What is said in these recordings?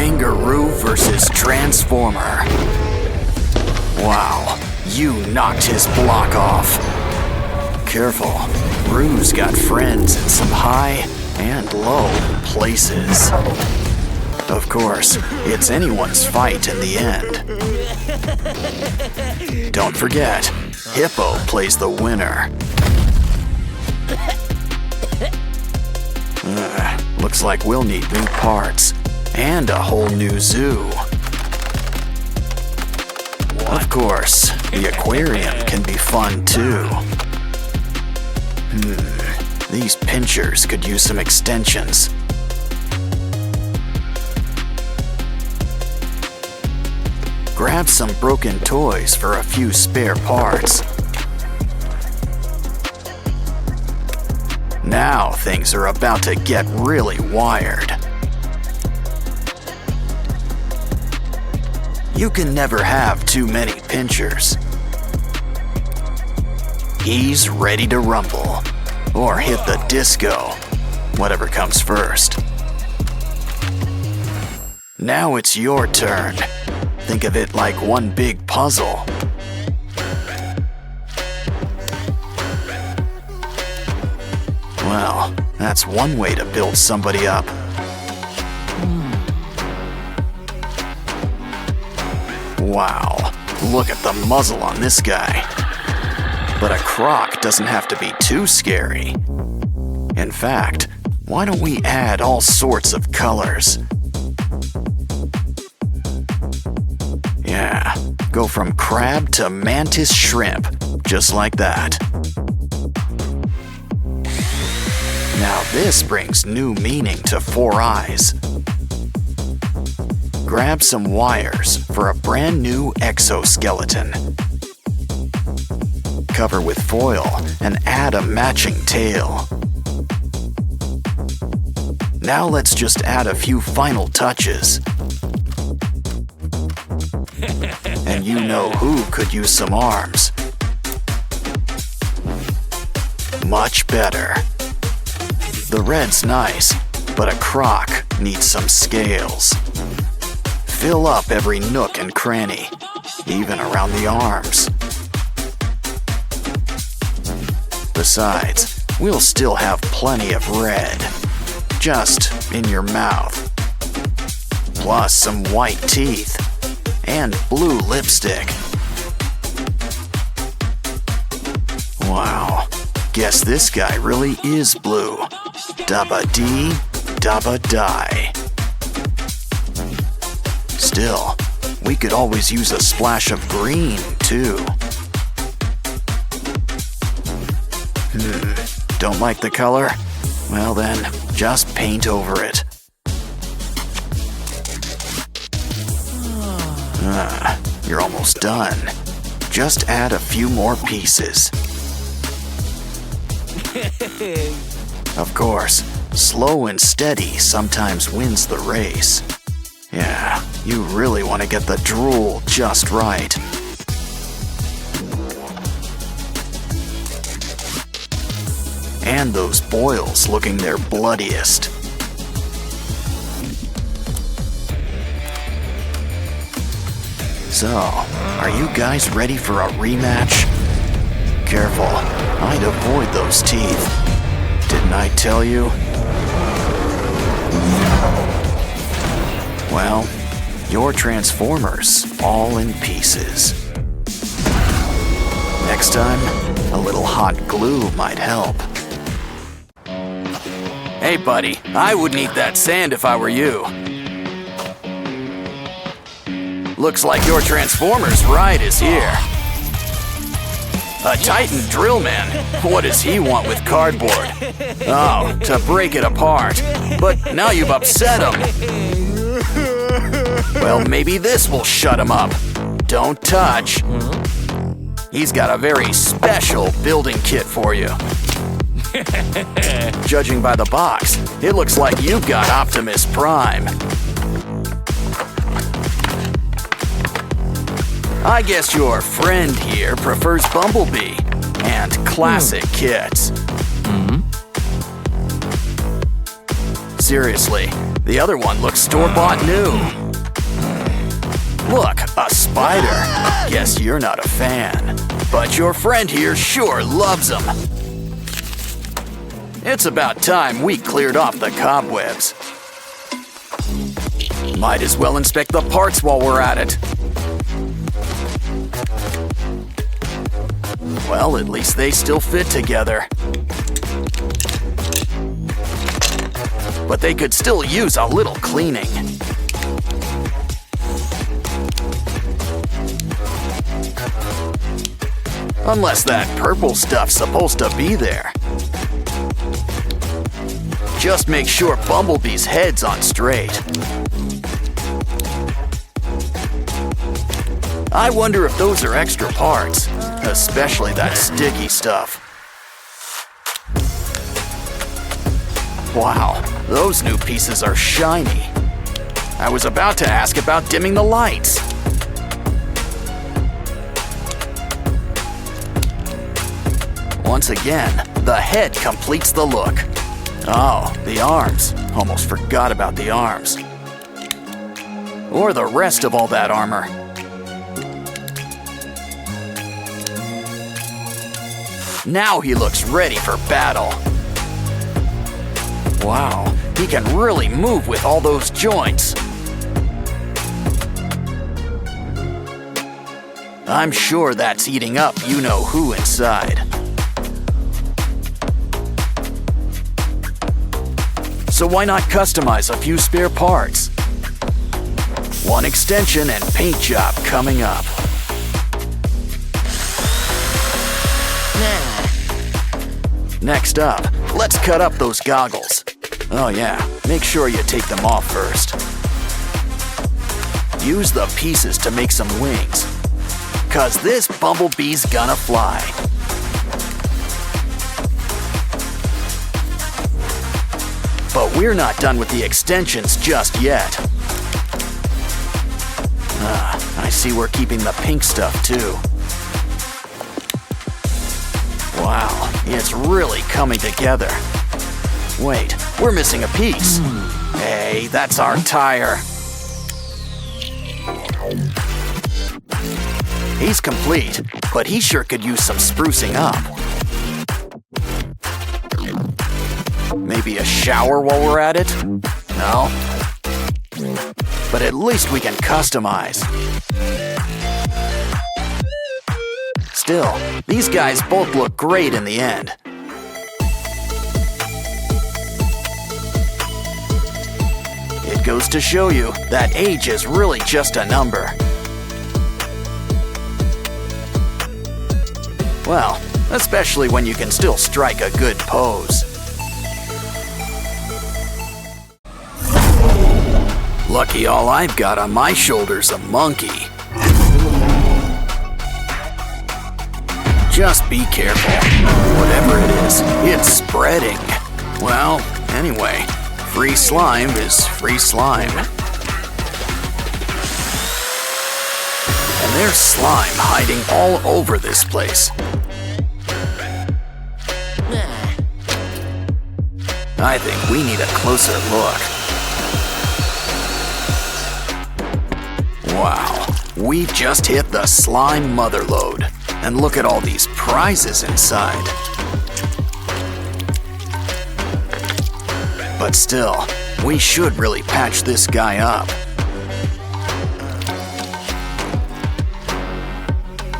Kangaroo versus Transformer. Wow, you knocked his block off. Careful, Roo's got friends in some high and low places. Of course, it's anyone's fight in the end. Don't forget, Hippo plays the winner. Looks like we'll need new parts and a whole new zoo. Of course, the aquarium can be fun too. These pinchers could use some extensions. Grab some broken toys for a few spare parts. Now things are about to get really wired. You can never have too many pinchers. He's ready to rumble, or hit the disco, whatever comes first. Now it's your turn. Think of it like one big puzzle. Well, that's one way to build somebody up. Wow, look at the muzzle on this guy. But a croc doesn't have to be too scary. In fact, why don't we add all sorts of colors? Yeah, go from crab to mantis shrimp, just like that. Now this brings new meaning to Four Eyes. Grab some wires for a brand new exoskeleton. Cover with foil and add a matching tail. Now let's just add a few final touches. And you know who could use some arms. Much better. The red's nice, but a croc needs some scales. Fill up every nook and cranny, even around the arms. Besides, we'll still have plenty of red, just in your mouth. Plus some white teeth and blue lipstick. Wow, guess this guy really is blue. Dabba-dee, dabba-die. Still, we could always use a splash of green, too. Don't like the color? Well then, just paint over it. You're almost done. Just add a few more pieces. Of course, slow and steady sometimes wins the race. Yeah, you really want to get the drool just right. And those boils looking their bloodiest. So, are you guys ready for a rematch? Careful, I'd avoid those teeth. Didn't I tell you? Well, your Transformers all in pieces. Next time, a little hot glue might help. Hey buddy, I wouldn't eat that sand if I were you. Looks like your Transformers ride is here. A Titan drill man? What does he want with cardboard? Oh, to break it apart. But now you've upset him. Well, maybe this will shut him up. Don't touch. He's got a very special building kit for you. Judging by the box, it looks like you've got Optimus Prime. I guess your friend here prefers Bumblebee and classic kits. Seriously, the other one looks store-bought new. Look, a spider. Guess you're not a fan. But your friend here sure loves them. It's about time we cleared off the cobwebs. Might as well inspect the parts while we're at it. Well, at least they still fit together. But they could still use a little cleaning. Unless that purple stuff's supposed to be there. Just make sure Bumblebee's head's on straight. I wonder if those are extra parts, especially that sticky stuff. Wow, those new pieces are shiny. I was about to ask about dimming the lights. Once again, the head completes the look. Oh, the arms. Almost forgot about the arms. Or the rest of all that armor. Now he looks ready for battle. Wow, he can really move with all those joints. I'm sure that's eating up you-know-who inside. So why not customize a few spare parts? One extension and paint job coming up. Next up, let's cut up those goggles. Oh yeah, make sure you take them off first. Use the pieces to make some wings, 'cause this bumblebee's gonna fly. But we're not done with the extensions just yet. I see we're keeping the pink stuff too. Wow, it's really coming together. Wait, we're missing a piece. Hey, that's our tire. He's complete, but he sure could use some sprucing up. Maybe a shower while we're at it? No? But at least we can customize. Still, these guys both look great in the end. It goes to show you that age is really just a number. Well, especially when you can still strike a good pose. Lucky all I've got on my shoulder's a monkey. Just be careful. Whatever it is, it's spreading. Well, anyway, free slime is free slime. And there's slime hiding all over this place. I think we need a closer look. Wow, we've just hit the slime motherlode. And look at all these prizes inside. But still, we should really patch this guy up.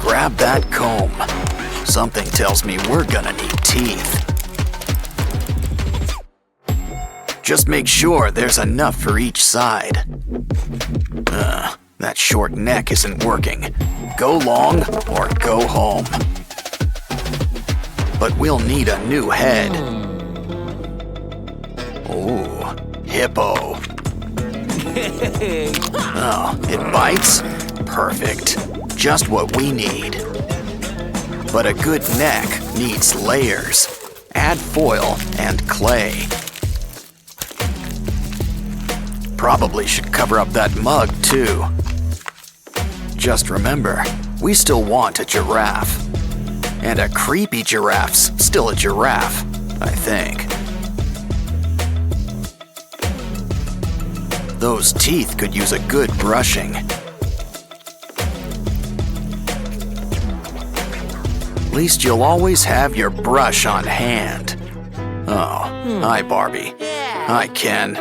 Grab that comb. Something tells me we're gonna need teeth. Just make sure there's enough for each side. That short neck isn't working. Go long or go home. But we'll need a new head. Ooh, hippo. Oh, it bites? Perfect. Just what we need. But a good neck needs layers. Add foil and clay. Probably should cover up that mug too. Just remember, we still want a giraffe. And a creepy giraffe's still a giraffe, I think. those teeth could use a good brushing. At least you'll always have your brush on hand. Oh, hi, Barbie. Hi, Ken.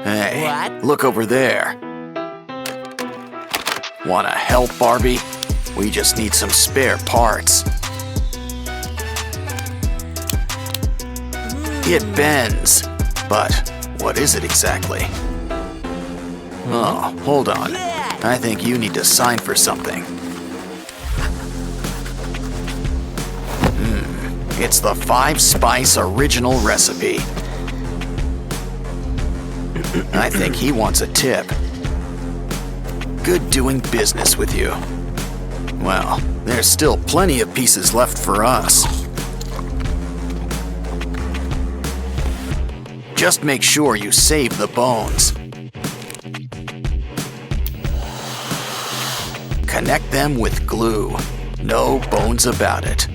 Hey, look over there. Wanna help, Barbie? We just need some spare parts. It bends, but what is it exactly? Oh, hold on. I think you need to sign for something. It's the 5-spice original recipe. I think he wants a tip. Good doing business with you. Well, there's still plenty of pieces left for us. Just make sure you save the bones. Connect them with glue. No bones about it.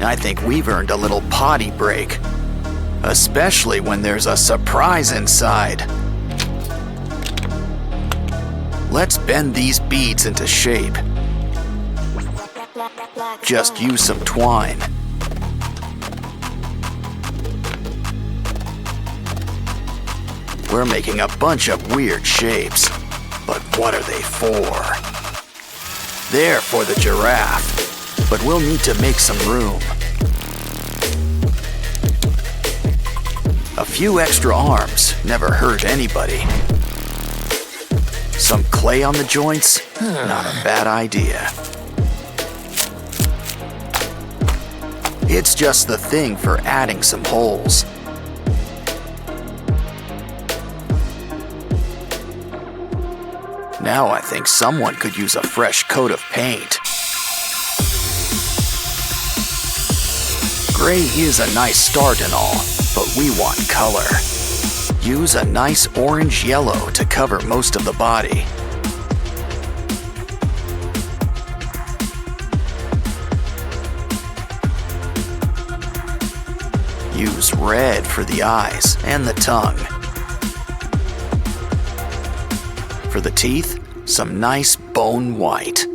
I think we've earned a little potty break. Especially when there's a surprise inside. Let's bend these beads into shape. Just use some twine. We're making a bunch of weird shapes, but what are they for? They're for the giraffe, but we'll need to make some room. A few extra arms never hurt anybody. Some clay on the joints? Not a bad idea. It's just the thing for adding some holes. Now I think someone could use a fresh coat of paint. Gray is a nice start and all, but we want color. Use a nice orange-yellow to cover most of the body. Use red for the eyes and the tongue. For the teeth, some nice bone white.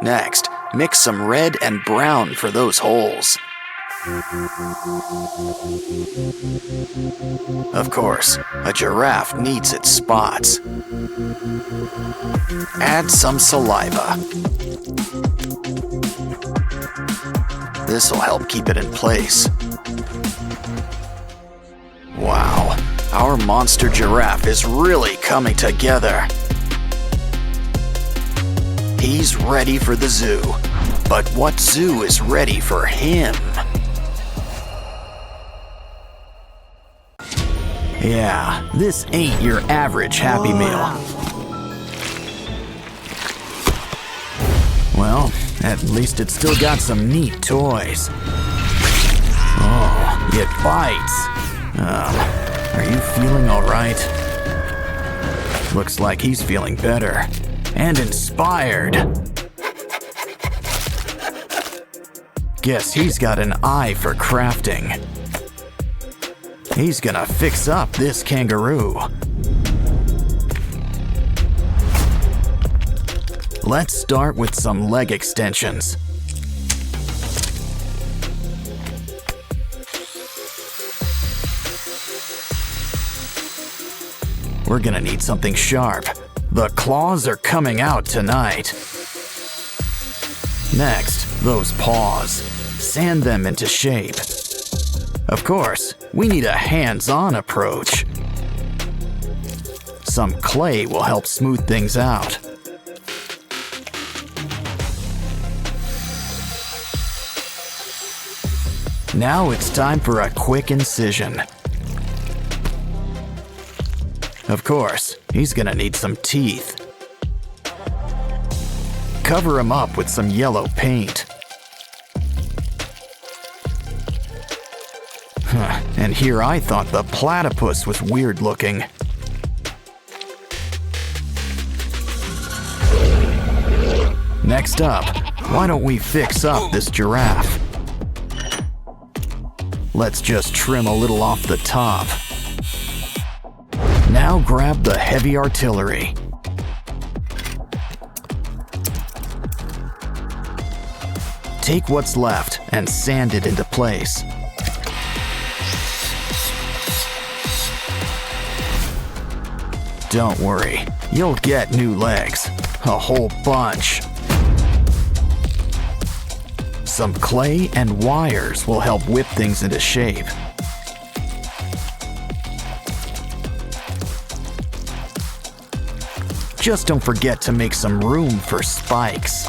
Next, mix some red and brown for those holes. Of course, a giraffe needs its spots. Add some saliva. This'll help keep it in place. Wow, our monster giraffe is really coming together. He's ready for the zoo, but what zoo is ready for him? Yeah, this ain't your average Happy Meal. Well, at least it's still got some neat toys. Oh, it bites. Are you feeling all right? Looks like he's feeling better and inspired. Guess he's got an eye for crafting. He's gonna fix up this kangaroo. Let's start with some leg extensions. We're gonna need something sharp. The claws are coming out tonight. Next, those paws. Sand them into shape. Of course, we need a hands-on approach. Some clay will help smooth things out. Now it's time for a quick incision. Of course, he's gonna need some teeth. Cover him up with some yellow paint. And here I thought the platypus was weird looking. Next up, why don't we fix up this giraffe? Let's just trim a little off the top. Now grab the heavy artillery. Take what's left and sand it into place. Don't worry, you'll get new legs. A whole bunch. Some clay and wires will help whip things into shape. Just don't forget to make some room for spikes.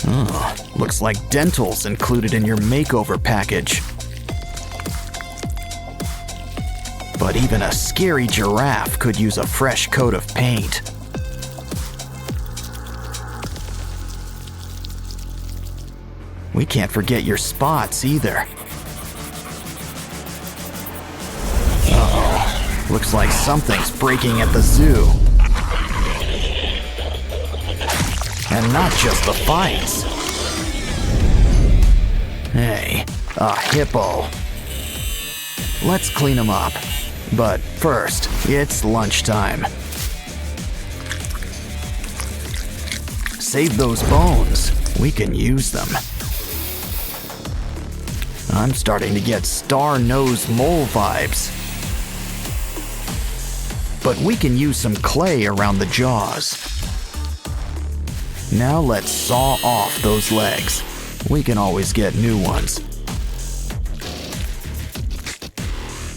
Oh, looks like dental's included in your makeover package. But even a scary giraffe could use a fresh coat of paint. We can't forget your spots either. Uh-oh, looks like something's breaking at the zoo. And not just the fights. Hey, a hippo. Let's clean him up. But first, it's lunchtime. Save those bones. We can use them. I'm starting to get star-nosed mole vibes. But we can use some clay around the jaws. Now let's saw off those legs. We can always get new ones.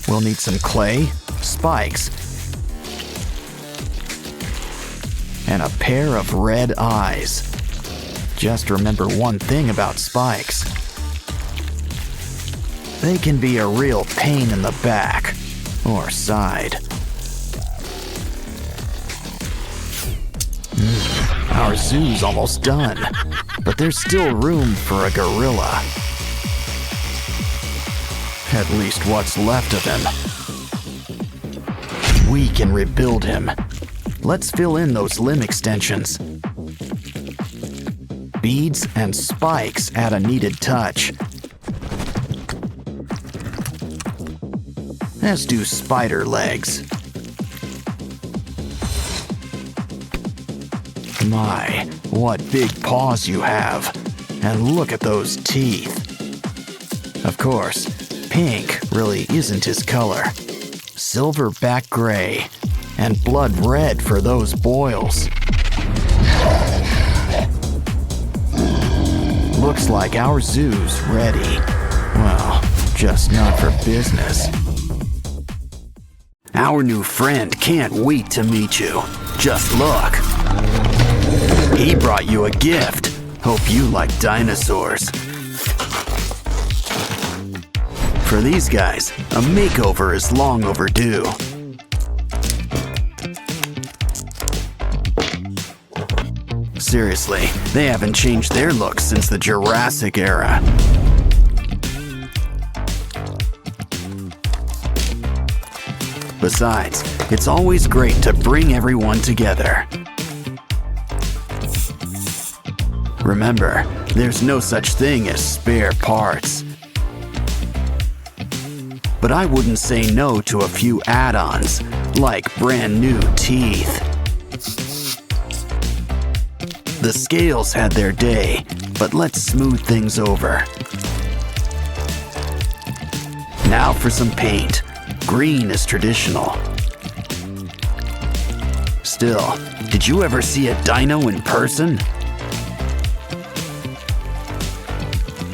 We'll need some clay, spikes, and a pair of red eyes. Just remember one thing about spikes. They can be a real pain in the back or side. Our zoo's almost done, but there's still room for a gorilla. At least what's left of him. We can rebuild him. Let's fill in those limb extensions. Beads and spikes add a needed touch. As do spider legs. My, what big paws you have. And look at those teeth. Of course, pink really isn't his color. Silverback gray and blood red for those boils. Looks like our zoo's ready. Well, just not for business. Our new friend can't wait to meet you. Just look. He brought you a gift. Hope you like dinosaurs. For these guys, a makeover is long overdue. Seriously, they haven't changed their looks since the Jurassic era. Besides, it's always great to bring everyone together. Remember, there's no such thing as spare parts. But I wouldn't say no to a few add-ons, like brand new teeth. The scales had their day, but let's smooth things over. Now for some paint. Green is traditional. Still, did you ever see a dino in person?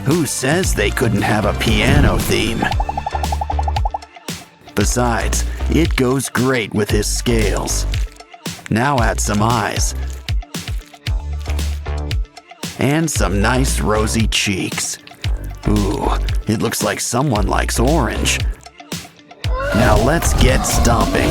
Who says they couldn't have a piano theme? Besides, it goes great with his scales. Now add some eyes. And some nice rosy cheeks. Ooh, it looks like someone likes orange. Now let's get stomping.